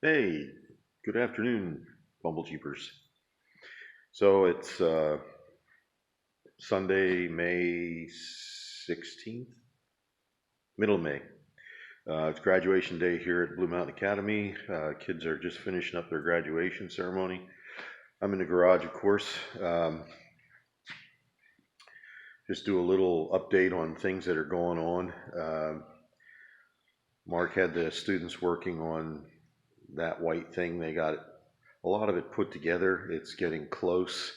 Hey, good afternoon, Bumble Jeepers. So it's Sunday, May 16th, middle of May. It's graduation day here at Blue Mountain Academy. Kids are just finishing up their graduation ceremony. I'm in the garage, of course. Just do a little update on things that are going on. Mark had the students working on that white thing. They got a lot of it put together. It's getting close.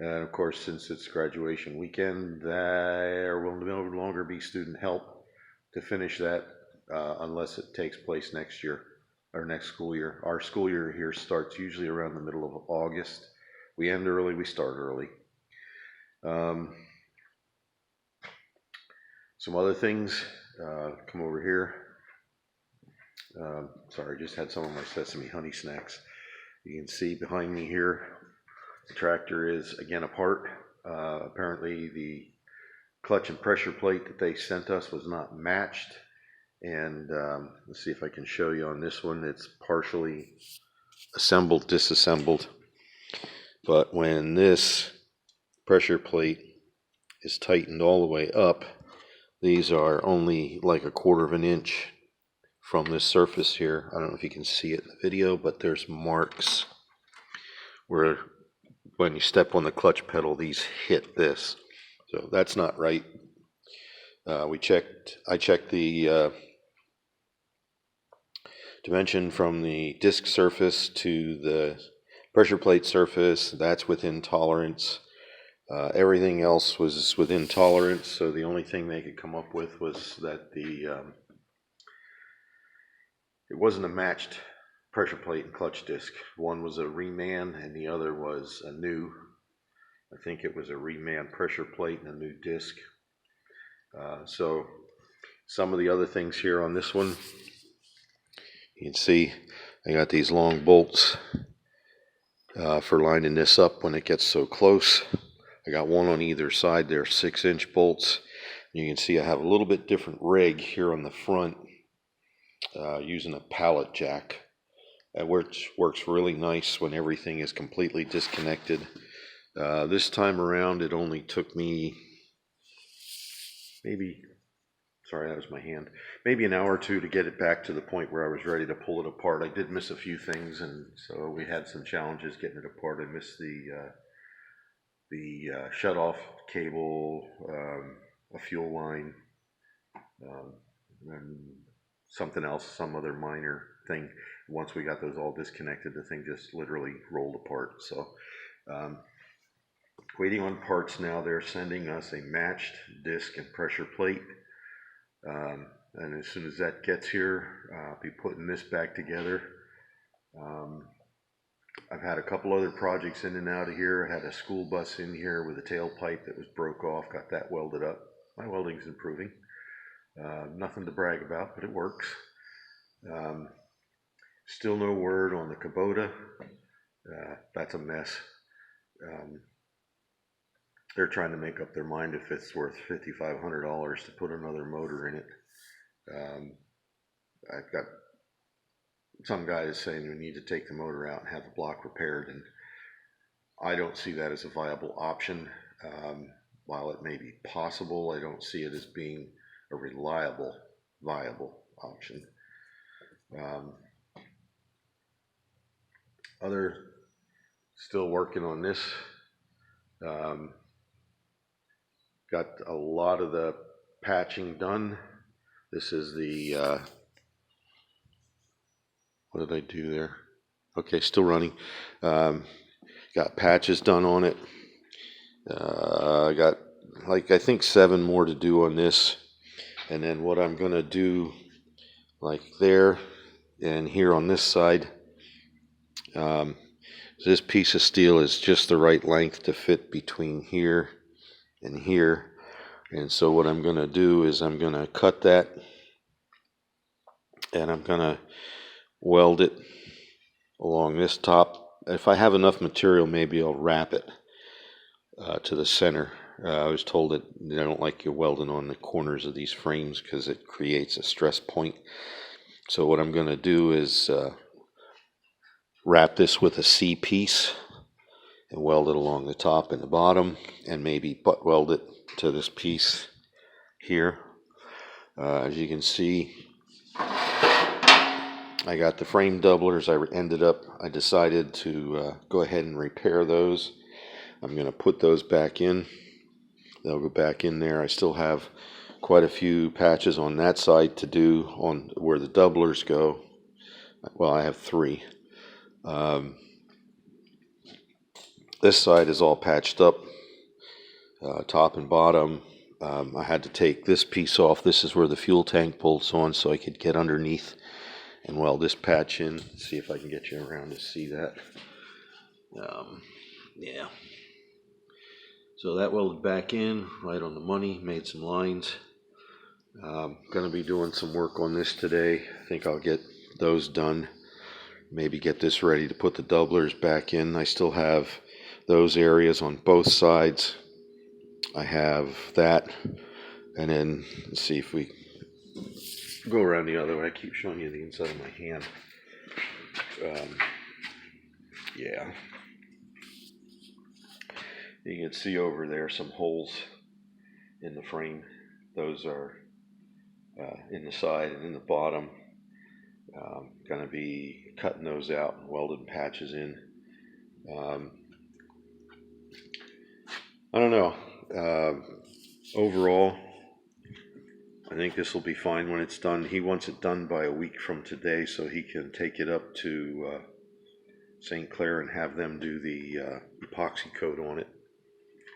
And of course, since it's graduation weekend, there will no longer be student help to finish that unless it takes place next year or next school year. Our school year here starts usually around the middle of August. We end early, we start early. Some other things, come over here. Sorry, just had some of my sesame honey snacks. You can see behind me here, the tractor is again apart. Apparently the clutch and pressure plate that they sent us was not matched. And let's see if I can show you on this one. It's partially assembled, disassembled. But when this pressure plate is tightened all the way up, these are only like a quarter of an inch from this surface here. I don't know if you can see it in the video, but there's marks where when you step on the clutch pedal, these hit this. So that's not right. I checked the dimension from the disc surface to the pressure plate surface. That's within tolerance. Everything else was within tolerance, so the only thing they could come up with was that it wasn't a matched pressure plate and clutch disc. One was a reman and the other was a new. I think it was a reman pressure plate and a new disc. So some of the other things here on this one, you can see I got these long bolts for lining this up when it gets so close. I got one on either side. They're 6-inch bolts. You can see I have a little bit different rig here on the front using a pallet jack, which works really nice when everything is completely disconnected. This time around it only took me maybe an hour or two to get it back to the point where I was ready to pull it apart. I did miss a few things, and so we had some challenges getting it apart. I missed the shut-off cable, a fuel line, and something else, some other minor thing. Once we got those all disconnected, the thing just literally rolled apart. So waiting on parts now. They're sending us a matched disc and pressure plate. And as soon as that gets here, I'll be putting this back together. I've had a couple other projects in and out of here. I had a school bus in here with a tailpipe that was broke off, got that welded up. My welding's improving. Nothing to brag about, but it works. Still no word on the Kubota. That's a mess. They're trying to make up their mind if it's worth $5,500 to put another motor in it. I've got some guys saying we need to take the motor out and have the block repaired, and I don't see that as a viable option. While it may be possible, I don't see it as being a reliable, viable option. Still working on this. Got a lot of the patching done. This is the, what did I do there? Okay, still running. Got patches done on it. I got I think 7 more to do on this. And then what I'm gonna do, like there and here on this side, this piece of steel is just the right length to fit between here and here. And so what I'm gonna do is I'm gonna cut that and I'm gonna weld it along this top. If I have enough material, maybe I'll wrap it to the center. I was told that they don't like you welding on the corners of these frames because it creates a stress point. So what I'm going to do is wrap this with a C piece and weld it along the top and the bottom, and maybe butt weld it to this piece here. As you can see, I got the frame doublers. I decided to go ahead and repair those. I'm going to put those back in. They'll go back in there. I still have quite a few patches on that side to do on where the doublers go. Well, I have 3. This side is all patched up, top and bottom. I had to take this piece off. This is where the fuel tank bolts on, so I could get underneath and weld this patch in. See if I can get you around to see that. Yeah. So that welded back in, right on the money, made some lines. Going to be doing some work on this today. I think I'll get those done. Maybe get this ready to put the doublers back in. I still have those areas on both sides. I have that, and then let's see if we go around the other way. I keep showing you the inside of my hand. Yeah. You can see over there some holes in the frame. Those are in the side and in the bottom. Going to be cutting those out and welding patches in. I don't know. Overall, I think this will be fine when it's done. He wants it done by a week from today so he can take it up to St. Clair and have them do the epoxy coat on it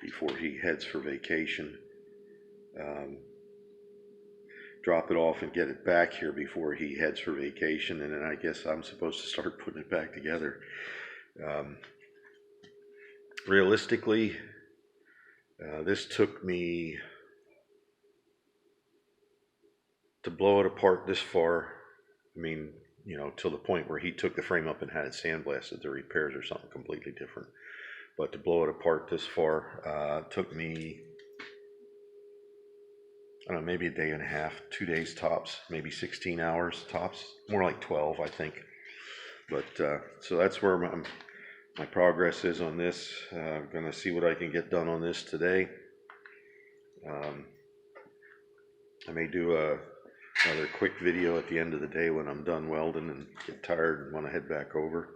before he heads for vacation. Drop it off and get it back here before he heads for vacation, and then I guess I'm supposed to start putting it back together. Realistically, this took me to blow it apart this far. I mean, you know, till the point where he took the frame up and had it sandblasted. The repairs are something completely different. But to blow it apart this far took me, I don't know, maybe a day and a half, 2 days tops, maybe 16 hours tops, more like 12, I think. But so that's where my progress is on this. I'm going to see what I can get done on this today. I may do another quick video at the end of the day when I'm done welding and get tired and want to head back over.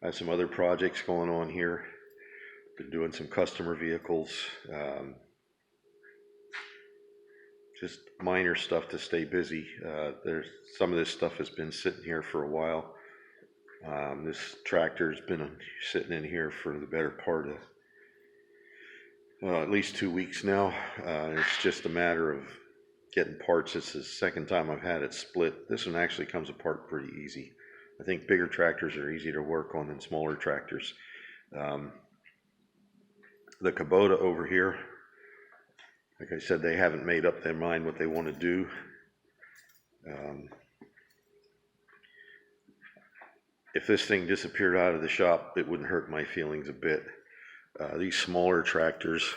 I have some other projects going on here. Been doing some customer vehicles. Just minor stuff to stay busy. There's some of this stuff has been sitting here for a while. This tractor's been sitting in here for the better part of at least 2 weeks now. It's just a matter of getting parts. It's the second time I've had it split. This one actually comes apart pretty easy. I think bigger tractors are easier to work on than smaller tractors. The Kubota over here, like I said, they haven't made up their mind what they want to do. If this thing disappeared out of the shop, it wouldn't hurt my feelings a bit. These smaller tractors,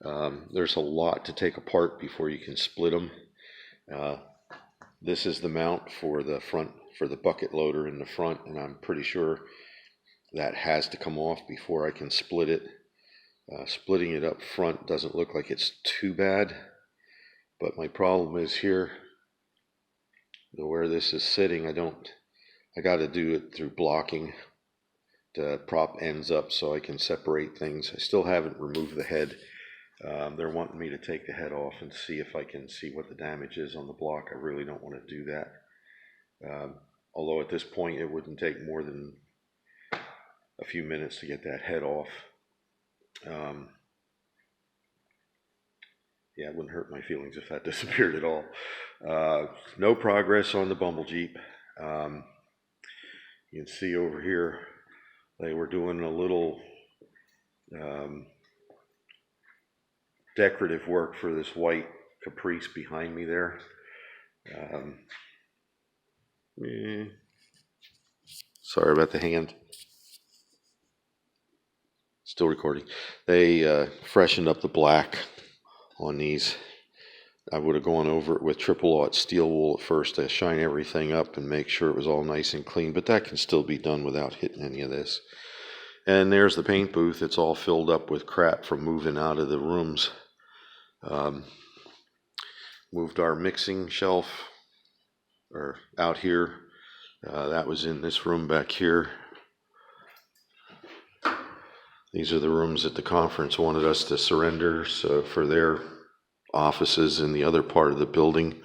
there's a lot to take apart before you can split them. This is the mount for the front, for the bucket loader in the front, and I'm pretty sure that has to come off before I can split it. Splitting it up front doesn't look like it's too bad, but my problem is here, where this is sitting, I got to do it through blocking to prop ends up so I can separate things. I still haven't removed the head. They're wanting me to take the head off and see if I can see what the damage is on the block. I really don't want to do that. Although at this point it wouldn't take more than a few minutes to get that head off. Yeah, it wouldn't hurt my feelings if that disappeared at all. No progress on the Bumble Jeep. You can see over here they were doing a little decorative work for this white Caprice behind me there. Sorry about the hand. Still recording. They freshened up the black on these. I would have gone over it with triple aught steel wool at first to shine everything up and make sure it was all nice and clean, but that can still be done without hitting any of this. And there's the paint booth. It's all filled up with crap from moving out of the rooms. Moved our mixing shelf out here. That was in this room back here. These are the rooms that the conference wanted us to surrender for their offices in the other part of the building.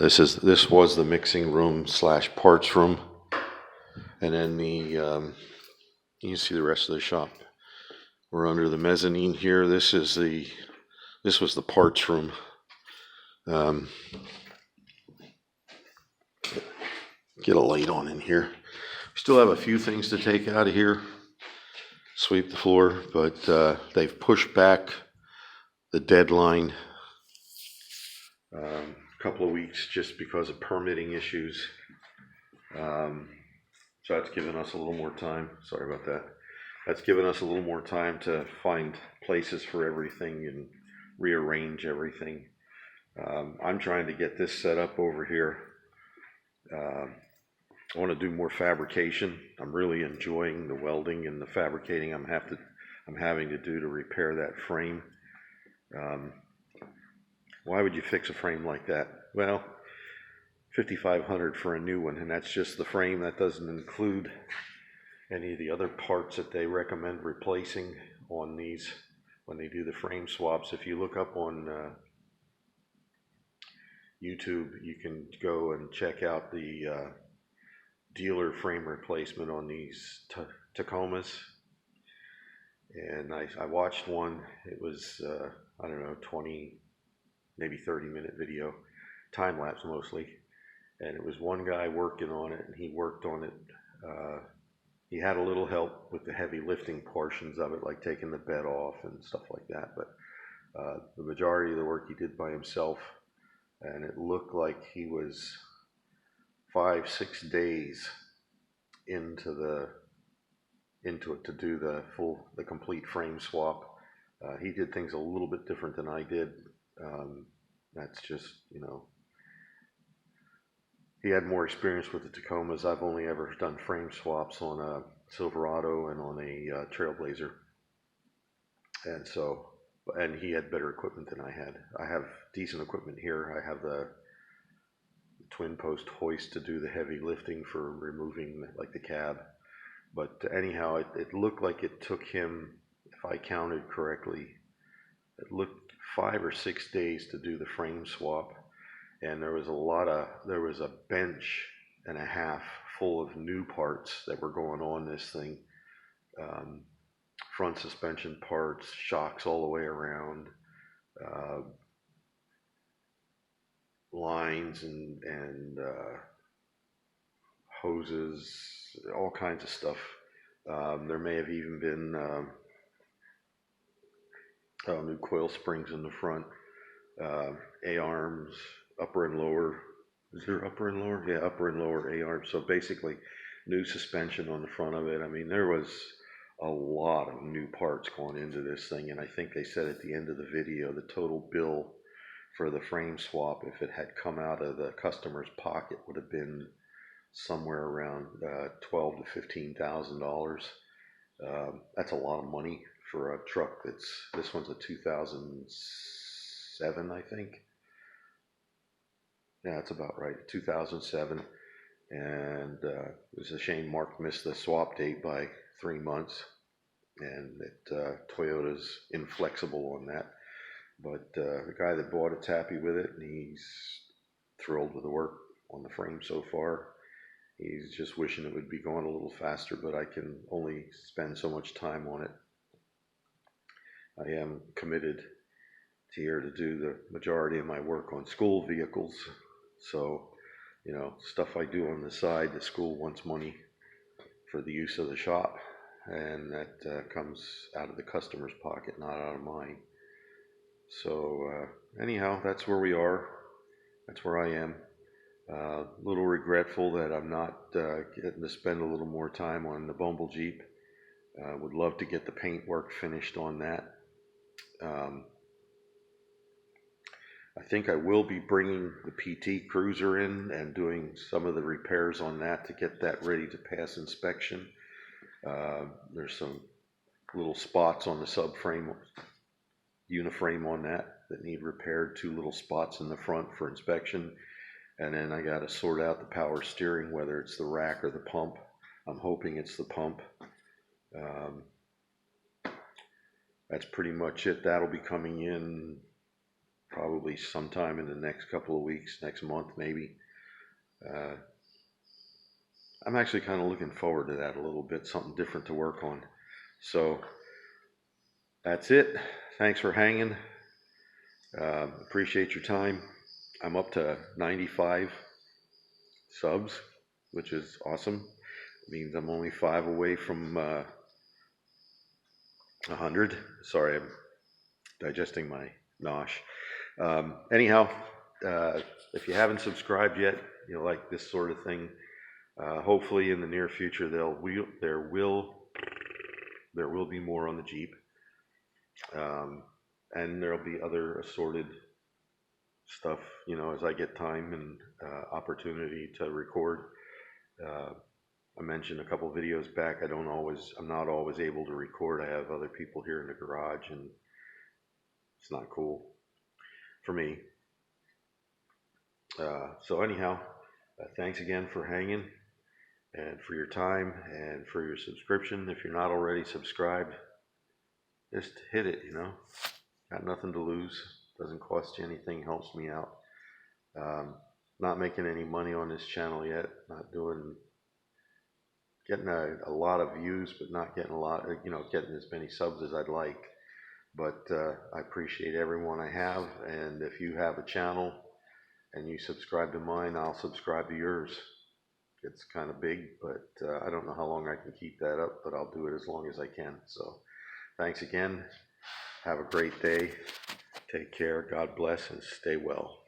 This was the mixing room / parts room, and then you can see the rest of the shop. We're under the mezzanine here. This was the parts room. Get a light on in here. We still have a few things to take out of here, sweep the floor, but they've pushed back the deadline a couple of weeks just because of permitting issues. So that's given us a little more time. Sorry about that. That's given us a little more time to find places for everything and rearrange everything. I'm trying to get this set up over here. I want to do more fabrication. I'm really enjoying the welding and the fabricating I'm having to do to repair that frame. Why would you fix a frame like that? Well, $5,500 for a new one, and that's just the frame. That doesn't include any of the other parts that they recommend replacing on these when they do the frame swaps. If you look up on YouTube, you can go and check out the dealer frame replacement on these Tacomas. And I watched one. It was, I don't know, 20, maybe 30-minute video, time lapse mostly. And it was one guy working on it, and he worked on it. He had a little help with the heavy lifting portions of it, like taking the bed off and stuff like that. But the majority of the work he did by himself. And it looked like he was 5-6 days into it to do the complete frame swap. He did things a little bit different than I did. That's just, he had more experience with the Tacomas. I've only ever done frame swaps on a Silverado and on a Trailblazer. And he had better equipment than I had. I have decent equipment here. I have the twin post hoist to do the heavy lifting for removing like the cab. But anyhow, it looked like it took him, if I counted correctly, it looked 5 or 6 days to do the frame swap. And there was a bench and a half full of new parts that were going on this thing. Front suspension parts, shocks all the way around, lines and hoses, all kinds of stuff. There may have even been new coil springs in the front, A-arms, upper and lower. Is there upper and lower? Yeah, upper and lower A-arms. So basically, new suspension on the front of it. I mean, there was a lot of new parts going into this thing, and I think they said at the end of the video the total bill for the frame swap, if it had come out of the customer's pocket, would have been somewhere around $12,000 to $15,000. That's a lot of money for a truck. This one's a 2007, I think. Yeah, that's about right, 2007. And it was a shame Mark missed the swap date by 3 months, and that Toyota's inflexible on that. But the guy that bought it's happy with it, and he's thrilled with the work on the frame so far. He's just wishing it would be going a little faster, but I can only spend so much time on it. I am committed here to do the majority of my work on school vehicles. So, stuff I do on the side, the school wants money for the use of the shop, and that comes out of the customer's pocket, not out of mine. So anyhow, that's where we are. That's where I am. A little regretful that I'm not getting to spend a little more time on the Bumble Jeep. Would love to get the paint work finished on that. I think I will be bringing the PT Cruiser in and doing some of the repairs on that to get that ready to pass inspection. There's some little spots on the subframe, uniframe on that need repaired, 2 little spots in the front for inspection. And then I got to sort out the power steering, whether it's the rack or the pump. I'm hoping it's the pump. That's pretty much it. That'll be coming in probably sometime in the next couple of weeks, next month maybe. I'm actually kind of looking forward to that a little bit, something different to work on. So that's it. Thanks for hanging. Appreciate your time. I'm up to 95 subs, which is awesome. It means I'm only 5 away from 100. Sorry, I'm digesting my nosh. Anyhow, if you haven't subscribed yet, you like this sort of thing, hopefully in the near future there will be more on the Jeep, and there'll be other assorted stuff, as I get time and opportunity to record. I mentioned a couple videos back, I'm not always able to record. I have other people here in the garage, and it's not cool for me. So anyhow, thanks again for hanging and for your time and for your subscription. If you're not already subscribed, just hit it, got nothing to lose. Doesn't cost you anything, helps me out. Not making any money on this channel yet, getting a lot of views, but not getting getting as many subs as I'd like. But I appreciate everyone I have, and if you have a channel and you subscribe to mine, I'll subscribe to yours. It's kind of big, but I don't know how long I can keep that up, but I'll do it as long as I can. So thanks again. Have a great day. Take care. God bless, and stay well.